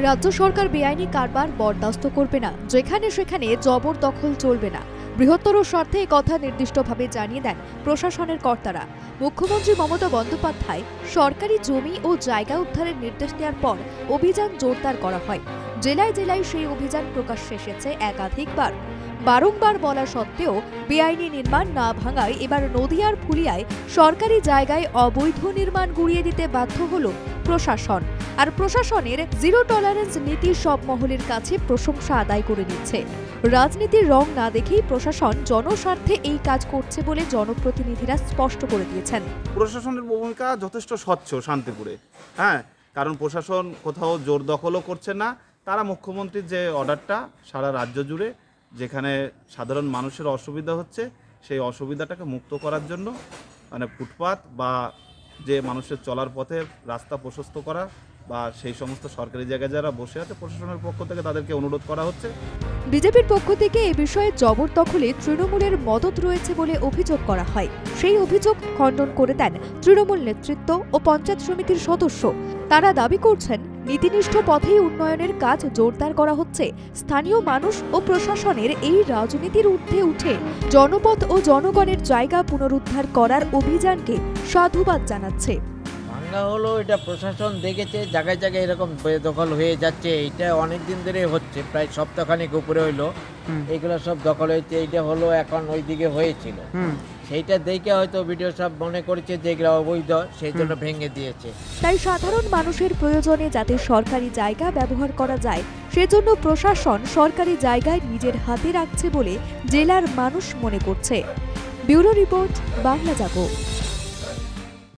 রাজ্য সরকার বেআইনি কারবার বরদাস্ত করবে না, যেখানে সেখানে জবরদখল চলবে না। বৃহত্তর স্বার্থে কথা নির্দিষ্টভাবে জানিয়ে দেন প্রশাসনের কর্তারা। মুখ্যমন্ত্রী মমতা বন্দ্যোপাধ্যায় সরকারি জমি ও জায়গা উদ্ধারের নির্দেশ দেওয়ার পর অভিযান জোরদার করা হয়। জেলায় জেলায় সেই অভিযান প্রকাশ্যে এসেছে একাধিকবার। বারংবার বলা সত্ত্বেও বেআইনি নির্মাণ না ভাঙায় এবার নদিয়ার ফুলিয়ায় সরকারি জায়গায় অবৈধ নির্মাণ গুড়িয়ে দিতে বাধ্য হল প্রশাসন। আর প্রশাসনের জিরো টলারেন্স নীতি সব মহলের কাছে প্রশংসা আদায় করে নিচ্ছে। রাজনীতির রং না দেখেই প্রশাসন জনস্বার্থে এই কাজ করছে বলে জনপ্রতিনিধিরা স্পষ্ট করে দিয়েছেন। প্রশাসনের ভূমিকা যথেষ্ট স্বচ্ছ শান্তিপুরে, কারণ প্রশাসন কোথাও জোর দখলও করছে না। তারা মুখ্যমন্ত্রীর যে অর্ডারটা সারা রাজ্য জুড়ে যেখানে সাধারণ মানুষের অসুবিধা হচ্ছে সেই অসুবিধাটাকে মুক্ত করার জন্য ফুটপাত বা যে মানুষের চলার পথে রাস্তা প্রশস্ত করা বা সেই সমস্ত সরকারি জায়গায় যারা বসে আছে প্রশাসনের পক্ষ থেকে তাদেরকে অনুরোধ করা হচ্ছে। বিজেপির পক্ষ থেকে এ বিষয়ে জবরদখলে তৃণমূলের মদত রয়েছে বলে অভিযোগ করা হয়। সেই অভিযোগ খণ্ডন করে দেন তৃণমূল নেতৃত্ব ও পঞ্চায়েত সমিতির সদস্য। তারা দাবি করছেন নীতিনিষ্ঠ পথেই উন্নয়নের কাজ জোরদার করা হচ্ছে। স্থানীয় মানুষ ও প্রশাসনের এই রাজনীতির ঊর্ধ্বে উঠে জনপদ ও জনগণের জায়গা পুনরুদ্ধার করার অভিযানকে সাধুবাদ জানাচ্ছে। ভাঙা হলো, এটা প্রশাসন দেখেছে জায়গায় জায়গায় এরকম বেদখল হয়ে যাচ্ছে। এটা অনেক দিন ধরে হচ্ছে, প্রায় সপ্তাহখানেক উপরে হইলো এইগুলো সব দখল হয়েছে। এইটা হলো এখন ওইদিকে হয়েছিল, সেইটা দেখে হয়তো ভিডিও সব মনে করেছে যে এগুলো অবৈধ, সেই জন্য ভেঙে দিয়েছে। তাই সাধারণ মানুষের প্রয়োজনে যাতে সরকারি জায়গা ব্যবহার করা যায় সেজন্য প্রশাসন সরকারি জায়গায় নিজের হাতে রাখছে বলে জেলার মানুষ মনে করছে। ব্যুরো রিপোর্ট, বাংলা জাগো।